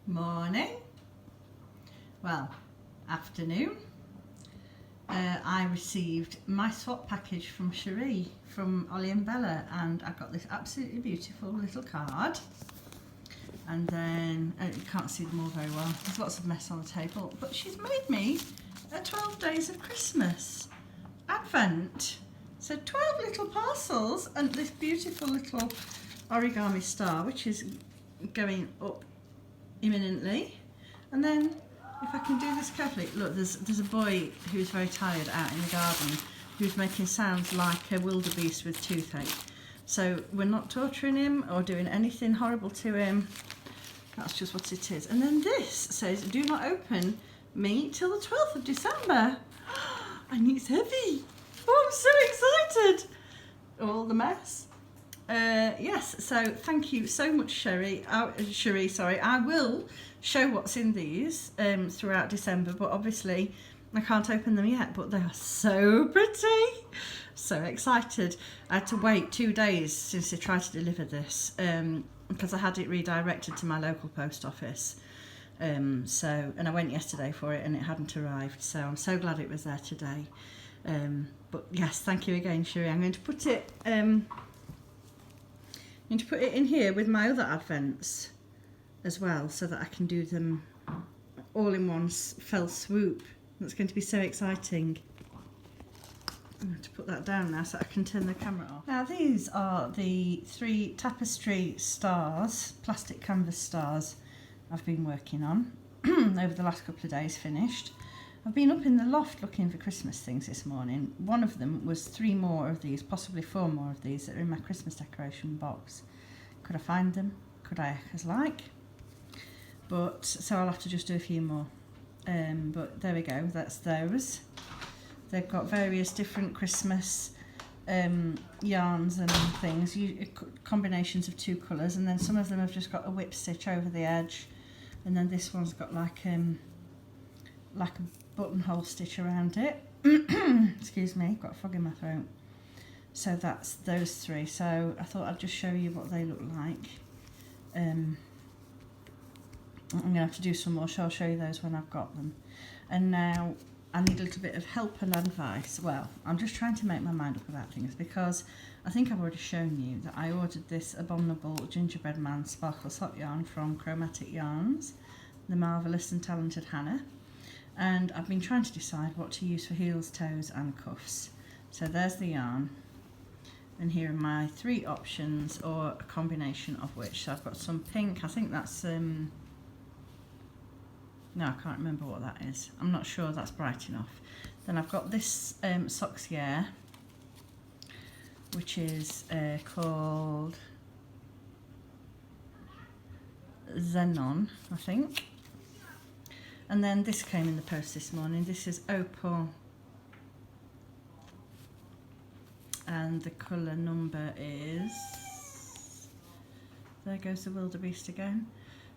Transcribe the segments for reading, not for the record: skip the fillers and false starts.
Morning. Well, afternoon. I received my swap package from Cherie from Ollie and Bella, and I got this absolutely beautiful little card. And then you can't see them all very well. There's lots of mess on the table, but she's made me a 12 days of Christmas Advent. So 12 little parcels and this beautiful little origami star, which is going up imminently. And then if I can do this carefully, look, there's a boy who's very tired out in the garden who's making sounds like a wildebeest with toothache. So we're not torturing him or doing anything horrible to him. That's just what it is. And then this says, do not open me till the 12th of December. And it's heavy. Oh, I'm so excited. All the mess. Yes, so thank you so much, Cherie. I will show what's in these throughout December, but obviously I can't open them yet, but they are so pretty. So excited. I had to wait 2 days since they tried to deliver this because I had it redirected to my local post office. And I went yesterday for it and it hadn't arrived, so I'm so glad it was there today. But yes, thank you again, Cherie. I'm going to put it in here with my other advents as well, so that I can do them all in one fell swoop. That's going to be so exciting. I'm going to put that down now so I can turn the camera off. Now these are the 3 tapestry stars, plastic canvas stars I've been working on over the last couple of days, finished. I've been up in the loft looking for Christmas things this morning. One of them was 3 more of these, possibly 4 more of these that are in my Christmas decoration box. Could I find them? Could I as like? But so I'll have to just do a few more. But there we go, that's those. They've got various different Christmas yarns and things, combinations of 2 colours, and then some of them have just got a whip stitch over the edge, and then this one's got like a buttonhole stitch around it. Excuse me, got a frog in my throat. So that's those 3. So I thought I'd just show you what they look like. I'm going to have to do some more, so I'll show you those when I've got them. And now I need a little bit of help and advice. Well, I'm just trying to make my mind up about things, because I think I've already shown you that I ordered this abominable gingerbread man sparkle sock yarn from Chromatic Yarns, the marvellous and talented Hannah. And I've been trying to decide what to use for heels, toes and cuffs. So there's the yarn, and here are my 3 options, or a combination of which. So I've got some pink, I think that's no, I can't remember what that is. I'm not sure that's bright enough. Then I've got this Soxier, which is called Xenon, I think. And then this came in the post this morning. This is Opal, and the colour number is, there goes the wildebeest again,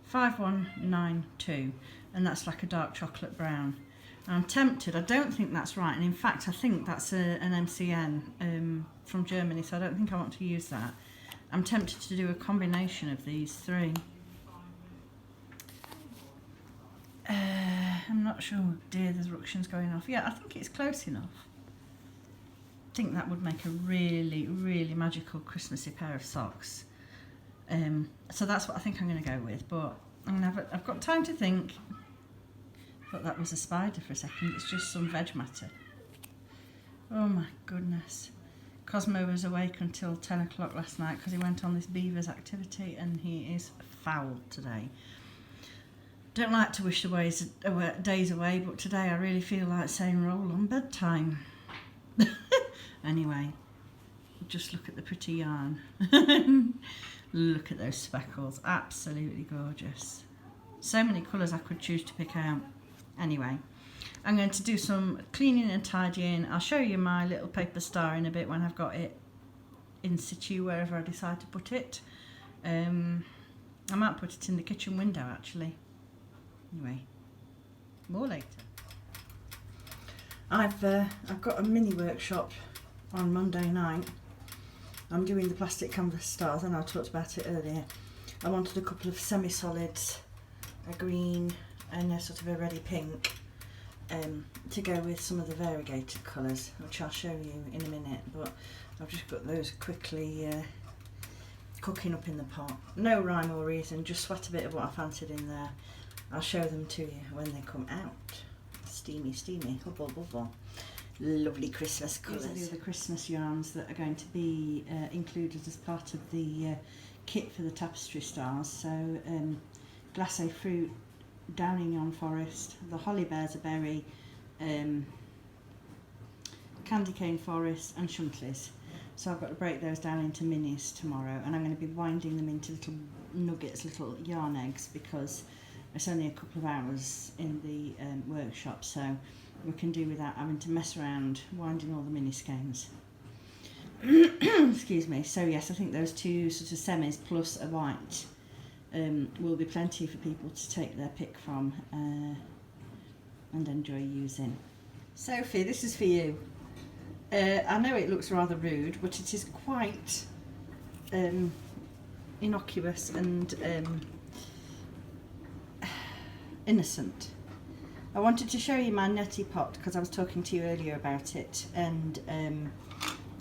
5192, and that's like a dark chocolate brown. And I'm tempted, I don't think that's right, and in fact I think that's an MCN from Germany, so I don't think I want to use that. I'm tempted to do a combination of these 3. I'm not sure. Oh dear, there's ructions going off. Yeah, I think it's close enough. I think that would make a really, really magical Christmassy pair of socks. So that's what I think I'm going to go with, but I've got time to think. Thought that was a spider for a second. It's just some veg matter. Oh my goodness. Cosmo was awake until 10 o'clock last night because he went on this beavers activity, and he is foul today. Don't like to wish the days away, but today I really feel like saying roll on bedtime. Anyway, just look at the pretty yarn. Look at those speckles, absolutely gorgeous. So many colours I could choose to pick out. Anyway, I'm going to do some cleaning and tidying. I'll show you my little paper star in a bit when I've got it in situ, wherever I decide to put it. I might put it in the kitchen window actually. Anyway, more later. I've got a mini workshop on Monday night. I'm doing the plastic canvas stars, and I talked about it earlier. I wanted a couple of semi-solids a green and a sort of a reddy pink to go with some of the variegated colours, which I'll show you in a minute, but I've just got those quickly cooking up in the pot. No rhyme or reason, just sweat a bit of what I fancied in there. I'll show them to you when they come out. Steamy, steamy, hubble bubble. Lovely Christmas colours. These are the Christmas yarns that are going to be included as part of the kit for the tapestry stars. So glacé fruit, downing yarn forest, the holly bears a berry, candy cane forest and shuntleys. So I've got to break those down into minis tomorrow, and I'm going to be winding them into little nuggets, little yarn eggs, because it's only a couple of hours in the workshop, so we can do without having to mess around winding all the mini skeins. Excuse me. So yes, I think those two sort of semis plus a white will be plenty for people to take their pick from and enjoy using. Sophie, this is for you. I know it looks rather rude, but it is quite innocuous and innocent. I wanted to show you my Neti Pot because I was talking to you earlier about it, and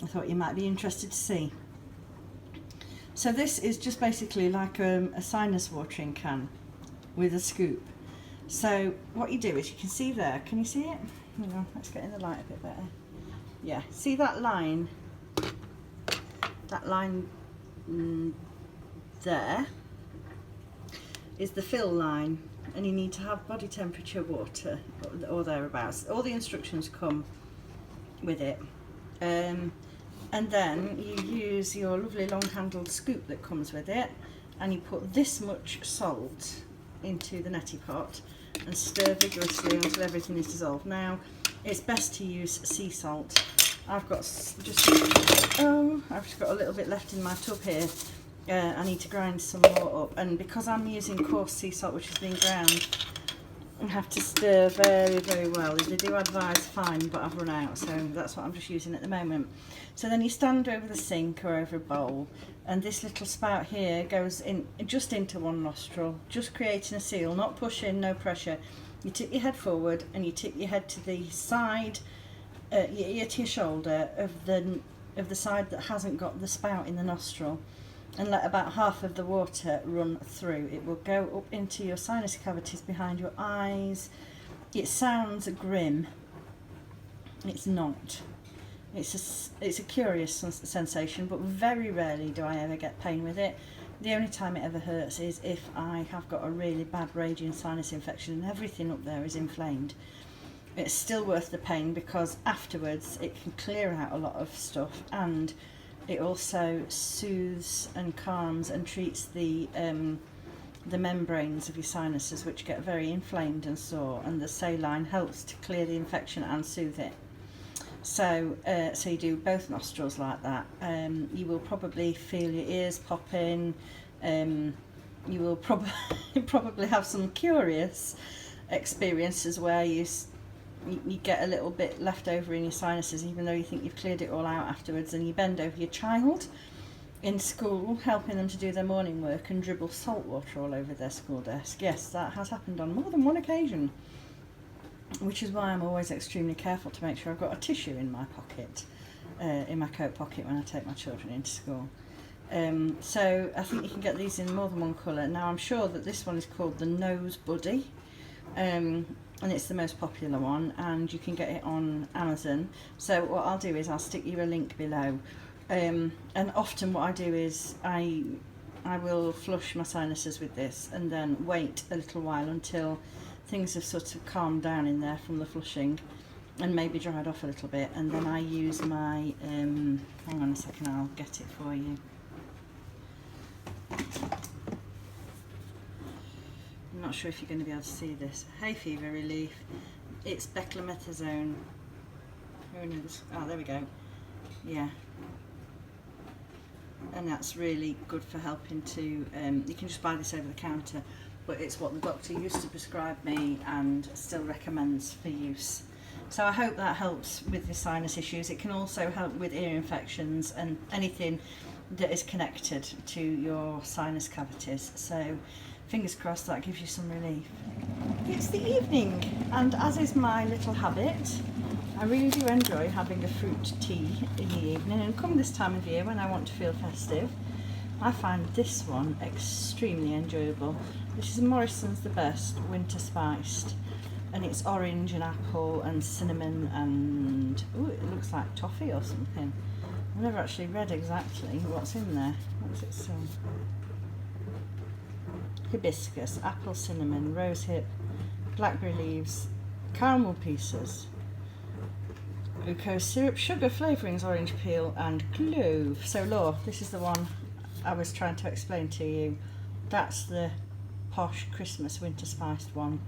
I thought you might be interested to see. So this is just basically like a sinus watering can with a scoop. So what you do is, you can see there, can you see it? Hang on, let's get in the light a bit better. Yeah, see that line? That line there is the fill line, and you need to have body temperature water or thereabouts. All the instructions come with it. And then you use your lovely long-handled scoop that comes with it, and you put this much salt into the Neti Pot and stir vigorously until everything is dissolved. Now, it's best to use sea salt. I've just got a little bit left in my tub here. I need to grind some more up, and because I'm using coarse sea salt which has been ground, I have to stir very, very well. They do advise fine, but I've run out, so that's what I'm just using at the moment. So then you stand over the sink or over a bowl, and this little spout here goes in just into one nostril, just creating a seal, not pushing, no pressure. You tip your head forward and you tip your head to the side, to your shoulder of the side that hasn't got the spout in the nostril, and let about half of the water run through. It will go up into your sinus cavities behind your eyes. It sounds grim. It's not. It's a curious sensation, but very rarely do I ever get pain with it. The only time it ever hurts is if I have got a really bad raging sinus infection and everything up there is inflamed. It's still worth the pain because afterwards it can clear out a lot of stuff, and it also soothes and calms and treats the membranes of your sinuses, which get very inflamed and sore, and the saline helps to clear the infection and soothe it. So so you do both nostrils like that. You will probably feel your ears popping. You will probably have some curious experiences where you get a little bit left over in your sinuses, even though you think you've cleared it all out afterwards, and you bend over your child in school, helping them to do their morning work, and dribble salt water all over their school desk. Yes, that has happened on more than one occasion, which is why I'm always extremely careful to make sure I've got a tissue in my pocket, in my coat pocket when I take my children into school. So I think you can get these in more than one colour. Now I'm sure that this one is called the Nose Buddy, and it's the most popular one, and you can get it on Amazon. So what I'll do is I'll stick you a link below, and often what I do is I will flush my sinuses with this and then wait a little while until things have sort of calmed down in there from the flushing and maybe dried off a little bit, and then I use my hang on a second, I'll get it for you. I'm not sure if you're going to be able to see this. Hay fever relief. It's beclomethasone. Who knows? Oh, there we go. Yeah. And that's really good for helping to, you can just buy this over the counter, but it's what the doctor used to prescribe me and still recommends for use. So I hope that helps with the sinus issues. It can also help with ear infections and anything that is connected to your sinus cavities. So Fingers crossed that gives you some relief. It's the evening, and as is my little habit, I really do enjoy having a fruit tea in the evening, and come this time of year when I want to feel festive, I find this one extremely enjoyable. This is Morrison's The Best Winter Spiced, and it's orange and apple and cinnamon and, ooh, it looks like toffee or something. I've never actually read exactly what's in there. What does it say? Hibiscus, apple cinnamon, rosehip, blackberry leaves, caramel pieces, glucose syrup, sugar flavourings, orange peel and clove. So Laura, this is the one I was trying to explain to you. That's the posh Christmas winter spiced one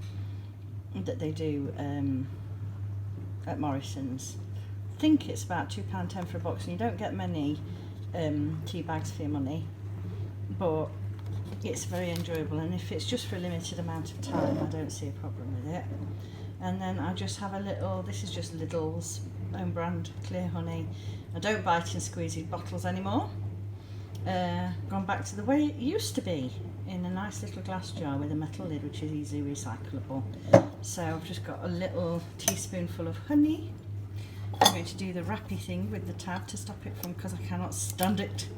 that they do at Morrison's. I think it's about £2.10 for a box, and you don't get many tea bags for your money, but it's very enjoyable, and if it's just for a limited amount of time, I don't see a problem with it. And then I just have a little, this is just Lidl's own brand clear honey. I don't buy it in squeezy bottles anymore. Gone back to the way it used to be, in a nice little glass jar with a metal lid which is easily recyclable. So I've just got a little teaspoonful of honey. I'm going to do the wrappy thing with the tab to stop it from, because I cannot stand it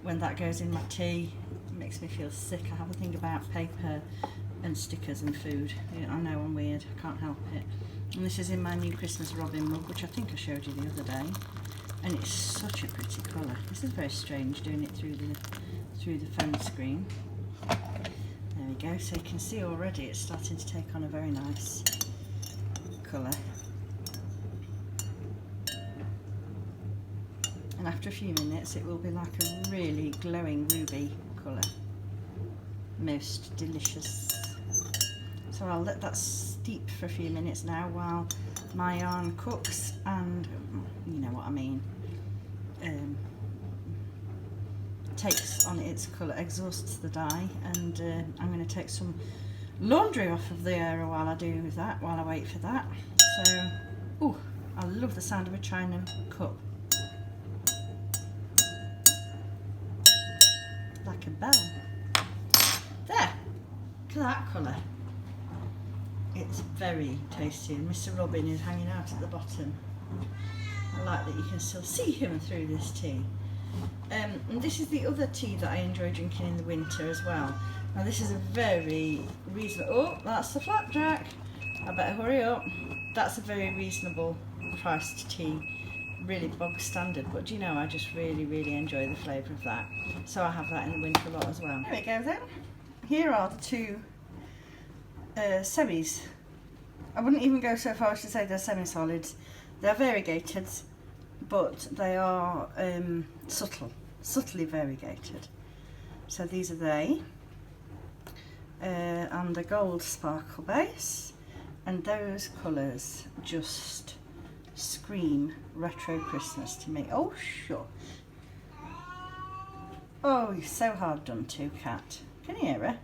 when that goes in my tea. It makes me feel sick. I have a thing about paper and stickers and food. I know I'm weird, I can't help it. And this is in my new Christmas robin mug, which I think I showed you the other day. And it's such a pretty colour. This is very strange doing it through the phone screen. There we go. So you can see already it's starting to take on a very nice colour. And after a few minutes it will be like a really glowing ruby colour. Most delicious. So I'll let that steep for a few minutes now while my yarn cooks and, you know what I mean, takes on its colour, exhausts the dye, and I'm going to take some laundry off of the area while I wait for that. So, ooh, I love the sound of a china cup. Like a bell. There, look at that colour. It's very tasty, and Mr. Robin is hanging out at the bottom. I like that you can still see him through this tea. And this is the other tea that I enjoy drinking in the winter as well. Now this is a very reasonable, oh, that's the flapjack. I better hurry up. That's a very reasonable priced tea. Really bog standard, but do you know, I just really, really enjoy the flavour of that. So I have that in the winter a lot as well. There we go then. Here are the two semis. I wouldn't even go so far as to say they're semi-solids. They're variegated, but they are subtly variegated. So these are they, and the gold sparkle base, and those colours just scream retro Christmas to me. Oh sure. Oh, you're so hard done to, Cat. Can you hear her?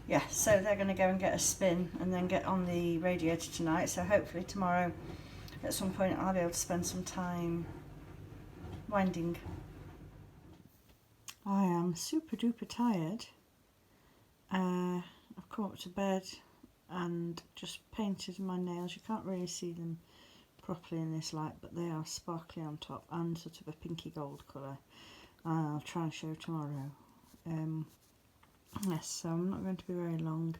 Yeah, so they're going to go and get a spin and then get on the radiator tonight, so hopefully tomorrow at some point I'll be able to spend some time winding. I am super duper tired. I've come up to bed and just painted my nails. You can't really see them properly in this light, but they are sparkly on top and sort of a pinky gold colour. I'll try and show tomorrow. Yes, so I'm not going to be very long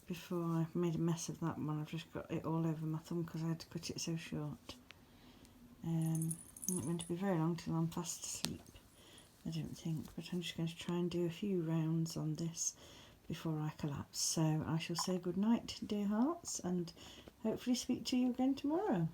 before I've made a mess of that one. I've just got it all over my thumb because I had to cut it so short. I'm not going to be very long till I'm fast asleep, I don't think, but I'm just going to try and do a few rounds on this before I collapse. So I shall say good night, dear hearts, and hopefully speak to you again tomorrow.